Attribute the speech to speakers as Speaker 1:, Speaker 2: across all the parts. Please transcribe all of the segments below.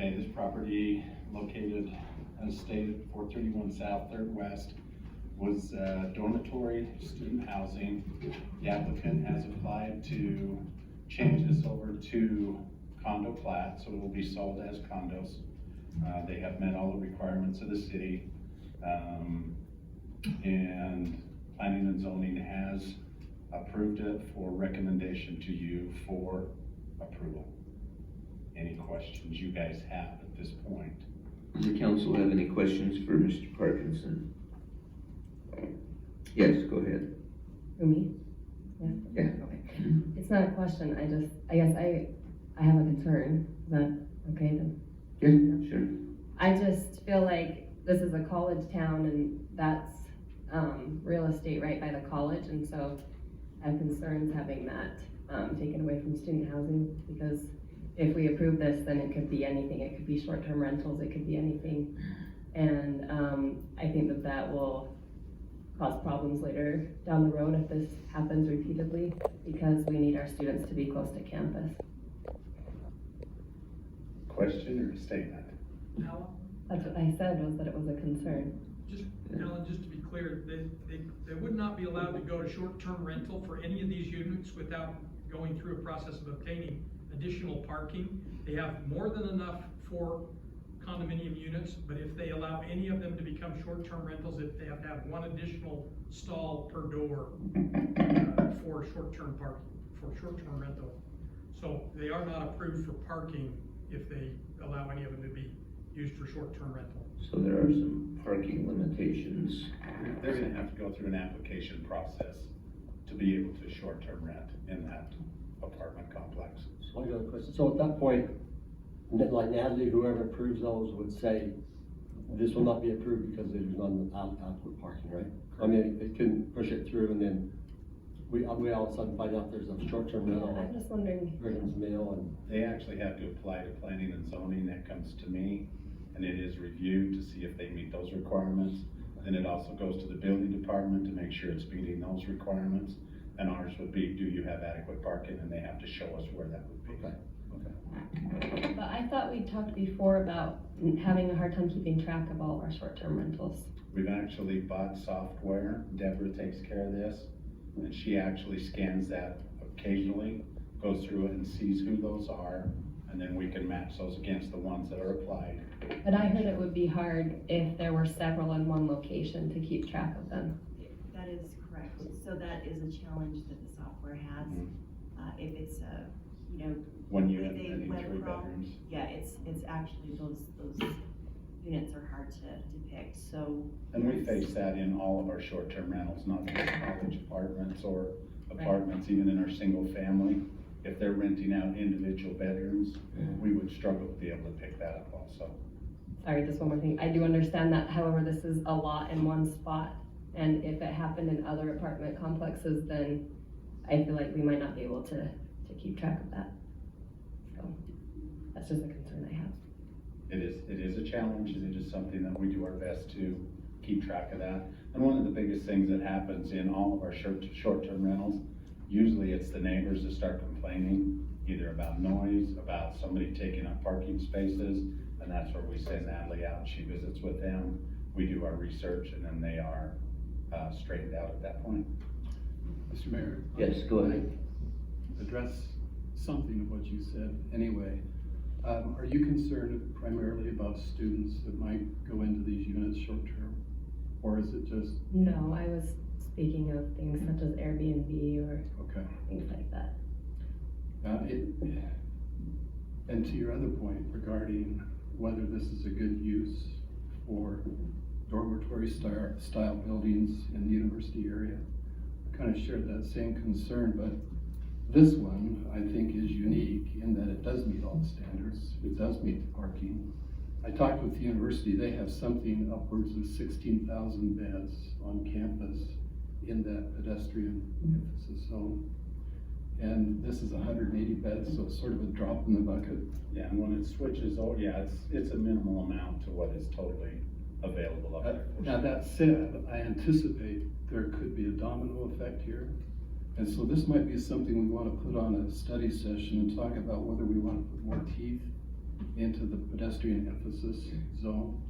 Speaker 1: Okay, this property located, as stated, 431 South, 3rd West, was dormitory student housing. The applicant has applied to change this over to condo plat, so it will be sold as condos. They have met all the requirements of the city, and planning and zoning has approved it for recommendation to you for approval. Any questions you guys have at this point?
Speaker 2: Does the council have any questions for Mr. Parkinson? Yes, go ahead.
Speaker 3: For me? Yeah.
Speaker 2: Yeah.
Speaker 3: Okay. It's not a question. I guess I have a concern. Is that okay then?
Speaker 2: Yeah, sure.
Speaker 3: I just feel like this is a college town and that's real estate right by the college, and so I have concerns having that taken away from student housing, because if we approve this, then it could be anything. It could be short-term rentals, it could be anything. And I think that will cause problems later down the road if this happens repeatedly, because we need our students to be close to campus.
Speaker 1: Question or statement?
Speaker 4: Alan?
Speaker 3: That's what I said, was that it was a concern.
Speaker 4: Alan, just to be clear, they would not be allowed to go to short-term rental for any of these units without going through a process of obtaining additional parking. They have more than enough for condominium units, but if they allow any of them to become short-term rentals, they have to have one additional stall per door for short-term parking, for short-term rental. So they are not approved for parking if they allow any of them to be used for short-term rental.
Speaker 2: So there are some parking limitations.
Speaker 1: They're gonna have to go through an application process to be able to short-term rent in that apartment complex.
Speaker 5: So I got a question. So at that point, like Natalie, whoever approves those would say, this will not be approved because there's not adequate parking, right? I mean, it couldn't push it through and then we all of a sudden find out there's a short-term rental
Speaker 3: I'm just wondering.
Speaker 5: Brighams Mill and.
Speaker 1: They actually have to apply to planning and zoning. That comes to me, and it is reviewed to see if they meet those requirements. Then it also goes to the building department to make sure it's meeting those requirements. And ours would be, do you have adequate parking? And they have to show us where that would be.
Speaker 5: Okay.
Speaker 3: But I thought we talked before about having a hard time keeping track of all of our short-term rentals.
Speaker 1: We've actually bought software. Deborah takes care of this, and she actually scans that occasionally, goes through it and sees who those are, and then we can match those against the ones that are applied.
Speaker 3: But I heard it would be hard if there were several in one location to keep track of them.
Speaker 6: That is correct. So that is a challenge that the software has. If it's a,
Speaker 1: One
Speaker 6: with
Speaker 1: unit
Speaker 6: a
Speaker 1: and
Speaker 6: web
Speaker 1: 3
Speaker 6: crawl,
Speaker 1: bedrooms.
Speaker 6: yeah, it's actually those units are hard to depict. So.
Speaker 1: And we face that in all of our short-term rentals, not just college apartments or apartments, even in our single family. If they're renting out individual bedrooms, we would struggle to be able to pick that up also.
Speaker 3: Sorry, just one more thing. I do understand that, however, this is a lot in one spot. And if it happened in other apartment complexes, then I feel like we might not be able to keep track of that. So that's just a concern I have.
Speaker 1: It is a challenge, and it is something that we do our best to keep track of that. And one of the biggest things that happens in all of our short-term rentals, usually it's the neighbors that start complaining, either about noise, about somebody taking up parking spaces, and that's where we send Natalie out. She visits with them, we do our research, and then they are straightened out at that point.
Speaker 7: Mr. Mayor?
Speaker 2: Yes, go ahead.
Speaker 7: Address something of what you said anyway. Are you concerned primarily about students that might go into these units short-term? Or is it just?
Speaker 3: No, I was speaking of things such as Airbnb or
Speaker 7: Okay.
Speaker 3: things like that.
Speaker 7: And to your other point regarding whether this is a good use for dormitory style buildings in the university area, I kind of shared that same concern, but this one I think is unique in that it does meet all the standards. It does meet the parking. I talked with the university. They have something upwards of 16,000 beds on campus in that pedestrian emphasis zone. And this is 180 beds, so it's sort of a drop in the bucket.
Speaker 1: Yeah, and when it switches, it's a minimal amount to what is totally available up there.
Speaker 7: Now that said, I anticipate there could be a domino effect here. And so this might be something we want to put on a study session and talk about whether we want to put more teeth into the pedestrian emphasis zone.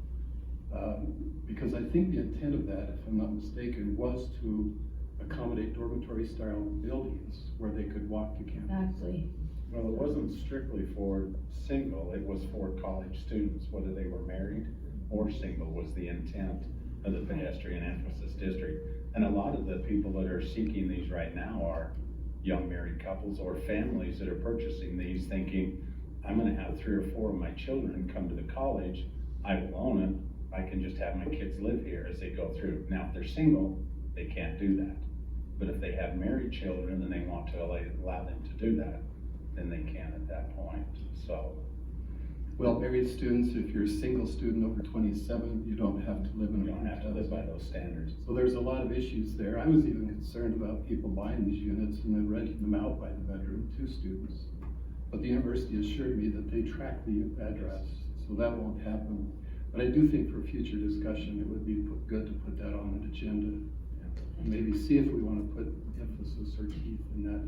Speaker 7: Because I think the intent of that, if I'm not mistaken, was to accommodate dormitory style buildings where they could walk to campus.
Speaker 3: Exactly.
Speaker 1: Well, it wasn't strictly for single, it was for college students, whether they were married or single was the intent of the pedestrian emphasis district. And a lot of the people that are seeking these right now are young married couples or families that are purchasing these thinking, I'm gonna have 3 or 4 of my children come to the college, I will own it, I can just have my kids live here as they go through. Now, if they're single, they can't do that. But if they have married children and they want to allow them to do that, then they can at that point, so.
Speaker 7: Well, married students, if you're a single student over 27, you don't have to live in
Speaker 1: You
Speaker 7: a
Speaker 1: don't have to live by those standards.
Speaker 7: So there's a lot of issues there. I was even concerned about people buying these units and then renting them out by the bedroom to students. But the university assured me that they track the address, so that won't happen. But I do think for future discussion, it would be good to put that on an agenda. And maybe see if we want to put emphasis or teeth in that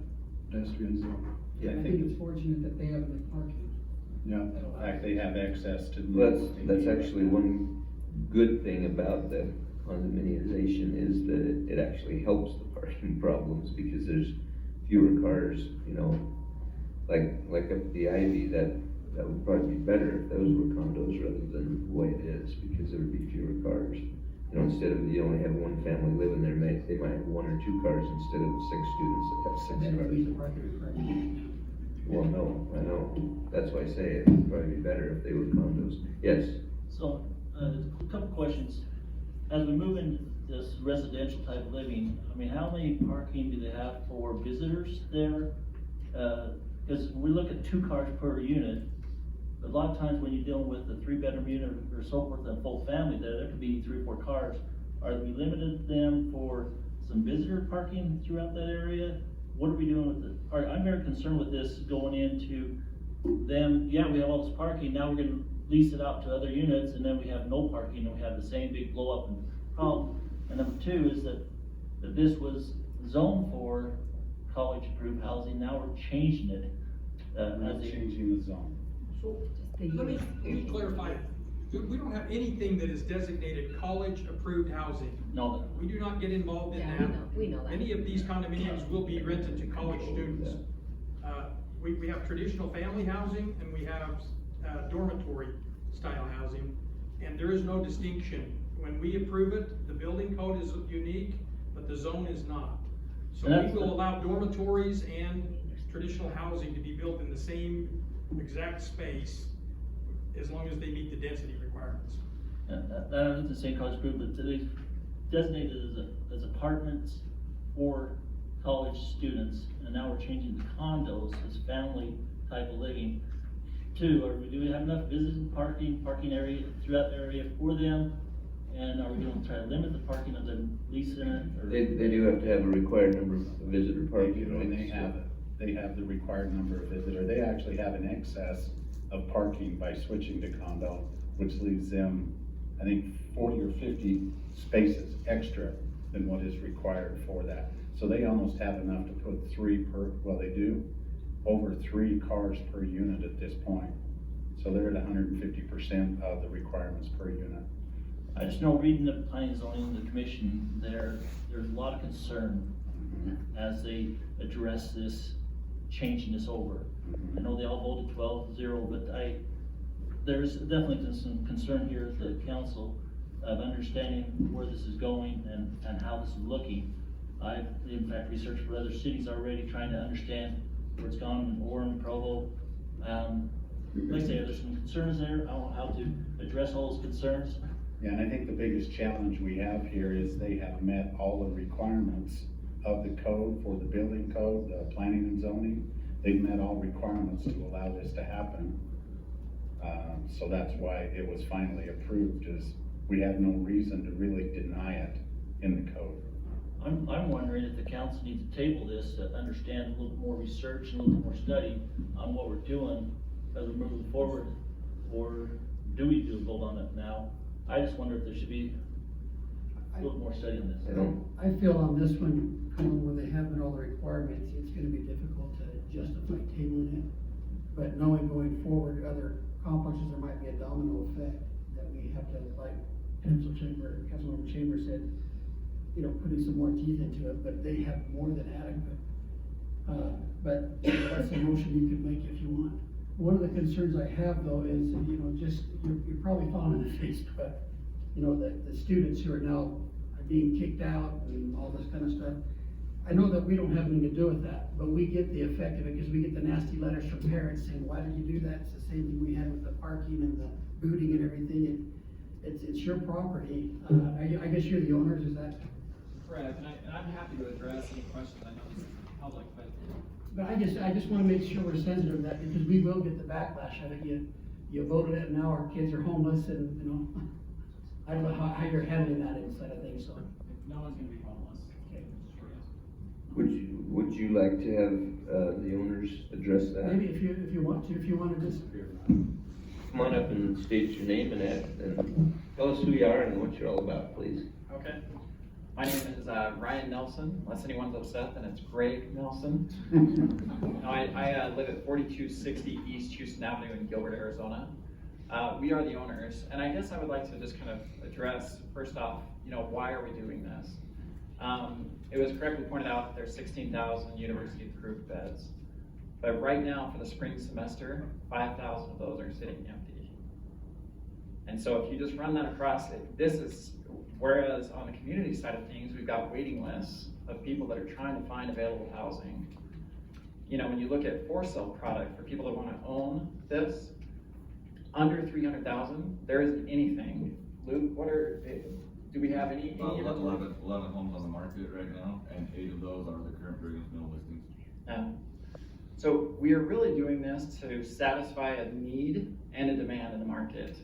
Speaker 7: pedestrian zone.
Speaker 1: Yeah,
Speaker 8: I think it's fortunate that they have enough parking.
Speaker 7: Yeah.
Speaker 1: In fact, they have access to.
Speaker 2: That's actually one good thing about the condominiumization is that it actually helps the parking problems because there's fewer cars, you know. Like up the Ivy, that would probably be better if those were condos rather than the way it is, because there would be fewer cars. You know, instead of, you only have one family living there, they might have 1 or 2 cars instead of 6 students that have 6
Speaker 8: Then
Speaker 2: cars.
Speaker 8: we the parking requirement.
Speaker 2: Well, no, I know, that's why I say it would probably be better if they were condos. Yes,
Speaker 9: So, a couple questions. As we move into this residential type of living, I mean, how many parking do they have for visitors there? Because we look at 2 cars per unit. A lot of times when you're dealing with a 3-bedroom unit or so forth, and a full family, there could be 3 or 4 cars. Are we limited them for some visitor parking throughout that area? What are we doing with it? I'm very concerned with this going into them, yeah, we have all this parking, now we're gonna lease it out to other units, and then we have no parking, and we have the same big blow up and problem. And number 2 is that this was zoned for college approved housing, now we're changing it.
Speaker 1: We're not
Speaker 9: as a-
Speaker 1: changing the zone.
Speaker 4: So,
Speaker 3: the
Speaker 4: let me
Speaker 3: use.
Speaker 4: clarify. We don't have anything that is designated college-approved housing.
Speaker 9: No,
Speaker 4: We do not get involved in
Speaker 3: Yeah,
Speaker 4: that.
Speaker 3: we know that.
Speaker 4: Any of these condominiums will be rented to college students. We have traditional family housing and we have dormitory style housing, and there is no distinction. When we approve it, the building code is unique, but the zone is not. So
Speaker 9: And
Speaker 4: we
Speaker 9: that's
Speaker 4: will
Speaker 9: the-
Speaker 4: allow dormitories and traditional housing to be built in the same exact space as long as they meet the density requirements.
Speaker 9: that is the same college group, but they designated as apartments for college students, and now we're changing to condos as family type of living. 2, do we have enough visiting parking area throughout the area for them? And are we gonna try to limit the parking of them leasing it? Or-
Speaker 2: they do have to have a required number of visitor
Speaker 1: They
Speaker 2: parking,
Speaker 1: do,
Speaker 2: right?
Speaker 1: and they have the required number of visitor. They actually have an excess of parking by switching to condo, which leaves them, I think, 40 or 50 spaces extra than what is required for that. So they almost have enough to put 3 per, well, they do, over 3 cars per unit at this point. So they're at 150% of the requirements per unit.
Speaker 9: I just know reading the planning and zoning, the commission there's a lot of concern as they address this, changing this over. I know they all voted 12-0, but there's definitely some concern here at the council of understanding where this is going and how this is looking. I've, in fact, researched for other cities already, trying to understand where it's gone in Orem, Provo. Like I say, there's some concerns there. I don't know how to address all those concerns.
Speaker 1: Yeah, and I think the biggest challenge we have here is they have met all the requirements of the code for the building code, the planning and zoning. They've met all requirements to allow this to happen. So that's why it was finally approved, is we have no reason to really deny it in the code.
Speaker 9: I'm wondering if the council needs to table this to understand a little more research and a little more study on what we're doing as we're moving forward, or do we do a vote on it now? I just wonder if there should be a little more study on this.
Speaker 2: I don't,
Speaker 8: I feel on this one, Colin, when they have met all the requirements, it's gonna be difficult to justify tabling it. but knowing going forward, other complexes, there might be a domino effect that we have to, like Councilmember Chambers said, putting some more teeth into it, but they have more than adequate. But that's a motion you could make if you want. One of the concerns I have though is, you're probably following the Facebook, the students who are now being kicked out and all this kind of stuff. I know that we don't have anything to do with that, but we get the effect of it because we get the nasty letters from parents saying, why did you do that? It's the same thing we had with the parking and the booting and everything. It's your property. I guess you're the owners, is that?
Speaker 10: Correct, and I'm happy to address any questions. I know this is public, but.
Speaker 8: But I just wanna make sure we're sensitive to that because we will get the backlash of it. You voted it and now our kids are homeless and, I don't know how you're handling that inside of things, so.
Speaker 10: No one's gonna be homeless.
Speaker 8: Okay.
Speaker 2: Would you like to have, the owners address that?
Speaker 8: Maybe if you want to, if you wanna just.
Speaker 2: Come on up and state your name and tell us who you are and what you're all about, please.
Speaker 10: Okay. My name is Ryan Nelson. Unless anyone's upset, then it's Greg Nelson. I live at 4260 East Houston Avenue in Gilbert, Arizona. We are the owners, and I guess I would like to just kind of address, first off, why are we doing this? It was correctly pointed out that there's 16,000 university-approved beds. But right now, for the spring semester, 5,000 of those are sitting empty. And so if you just run that across, whereas on the community side of things, we've got waiting lists of people that are trying to find available housing. When you look at for sale product for people that want to own this, under 300,000, there isn't anything. Luke, do we have any?
Speaker 11: 11 homes on the market right now, and 8 of those are the current Brighams Mill listings.
Speaker 10: So we are really doing this to satisfy a need and a demand in the market.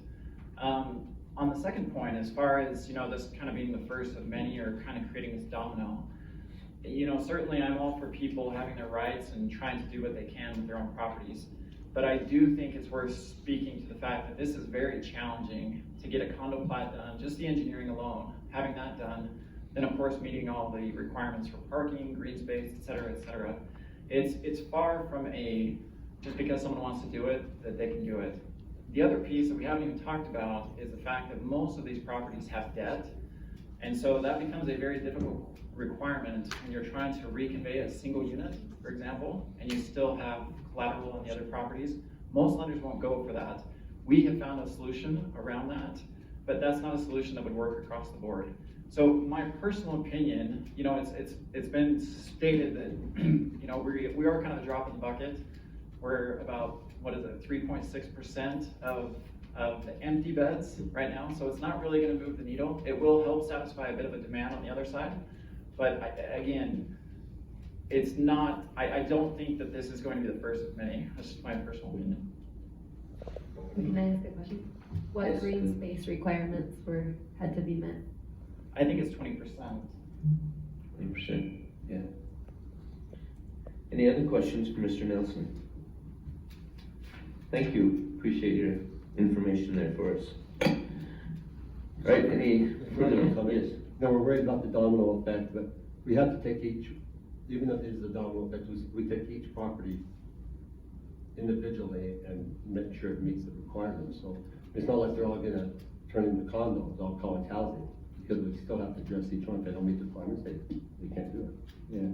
Speaker 10: On the second point, as far as this kind of being the first of many or kind of creating this domino, certainly I'm all for people having their rights and trying to do what they can with their own properties. But I do think it's worth speaking to the fact that this is very challenging to get a condo plat done, just the engineering alone, having that done, then of course meeting all the requirements for parking, green space, et cetera, et cetera. It's far from just because someone wants to do it, that they can do it. The other piece that we haven't even talked about is the fact that most of these properties have debt. And so that becomes a very difficult requirement when you're trying to reconvey a single unit, for example, and you still have collateral on the other properties. Most lenders won't go for that. We have found a solution around that, but that's not a solution that would work across the board. So my personal opinion, it's been stated that, we are kind of a drop in the bucket. We're about, 3.6% of the empty beds right now. So it's not really gonna move the needle. It will help satisfy a bit of a demand on the other side. But again, it's not, I don't think that this is going to be the first of many. That's just my personal opinion.
Speaker 3: Can I ask a question? What
Speaker 2: Yes.
Speaker 3: green space requirements had to be met?
Speaker 10: I think it's 20%.
Speaker 2: 20%, yeah. Any other questions for Mr. Nelson? Thank you, appreciate your information there for us. All right, any further comments?
Speaker 5: No, we're worried about the domino effect, but we have to take even if there's a domino effect, we take each property individually and make sure it meets the requirements. So it's not like they're all gonna turn into condos, all college housing, because we still have to address each one. If they don't meet the requirements, they can't do it.
Speaker 2: Yeah.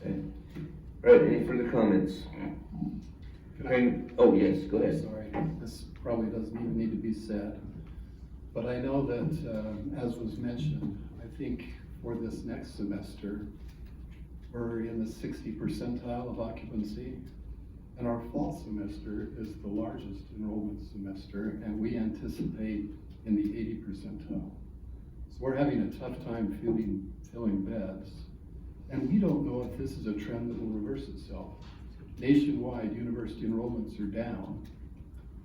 Speaker 2: Okay. All right, any further comments? Oh, yes, go ahead.
Speaker 7: Sorry, this probably doesn't even need to be said, but I know that, as was mentioned, I think for this next semester, we're in the 60 percentile of occupancy, and our fall semester is the largest enrollment semester, and we anticipate in the 80 percentile. So we're having a tough time filling beds, and we don't know if this is a trend that will reverse itself. Nationwide, university enrollments are down,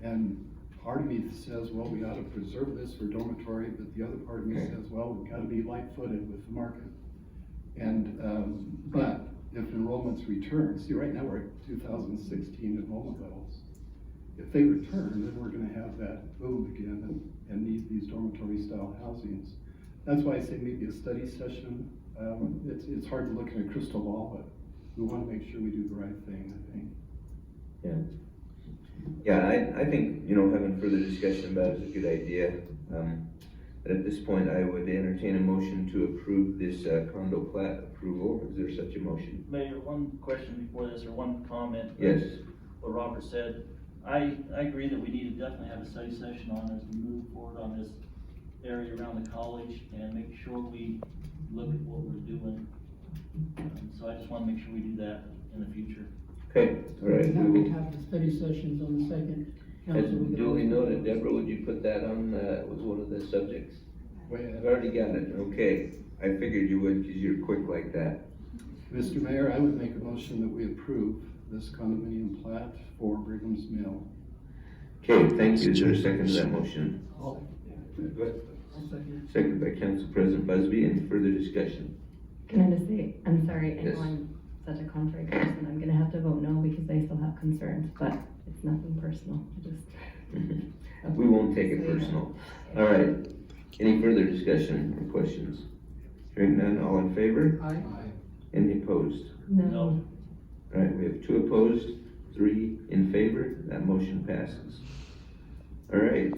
Speaker 7: and part of me says, well, we ought to preserve this for dormitory, but the other part of me says, well, we've got to be light-footed with the market. And, but if enrollments return, see, right now we're at 2016 enrollment levels. If they return, then we're going to have that boom again and need these dormitory-style housings. That's why I say maybe a study session. It's hard to look in a crystal ball, but we want to make sure we do the right thing, I think.
Speaker 2: Yeah, I think, you know, having further discussion about it is a good idea. But at this point, I would entertain a motion to approve this condo plat approval. Is there such a motion?
Speaker 9: Mayor, one question before this, or one comment.
Speaker 2: Yes.
Speaker 9: What Robert said, I agree that we need to definitely have a study session on as we move forward on this area around the college and make sure we look at what we're doing. So I just wanna make sure we do that in the future.
Speaker 2: Okay, all right.
Speaker 8: Now
Speaker 2: We
Speaker 8: we
Speaker 2: will.
Speaker 8: have the study sessions on the second
Speaker 2: As
Speaker 8: council. we can
Speaker 2: duly
Speaker 8: always-
Speaker 2: noted, Deborah, would you put that on, was one of the subjects? I've already got it, okay. I figured you would, cause you're quick like that.
Speaker 7: Mr. Mayor, I would make a motion that we approve this condominium plat for Brighams Mill.
Speaker 2: Okay, thank you. Is there a second to that motion?
Speaker 8: I'll
Speaker 2: Go ahead.
Speaker 8: second.
Speaker 2: Second by Council President Busby. Any further discussion?
Speaker 3: Can I just say, I'm sorry, I
Speaker 2: Yes.
Speaker 3: know I'm such a contrary person, I'm gonna have to vote no because I still have concerns, but it's nothing personal, I just.
Speaker 2: We won't take it personal. All right. Any further discussion or questions? Hearing none, all in favor?
Speaker 8: Aye.
Speaker 2: Any opposed?
Speaker 3: No.
Speaker 2: All right, we have 2 opposed, 3 in favor. That motion passes. All right.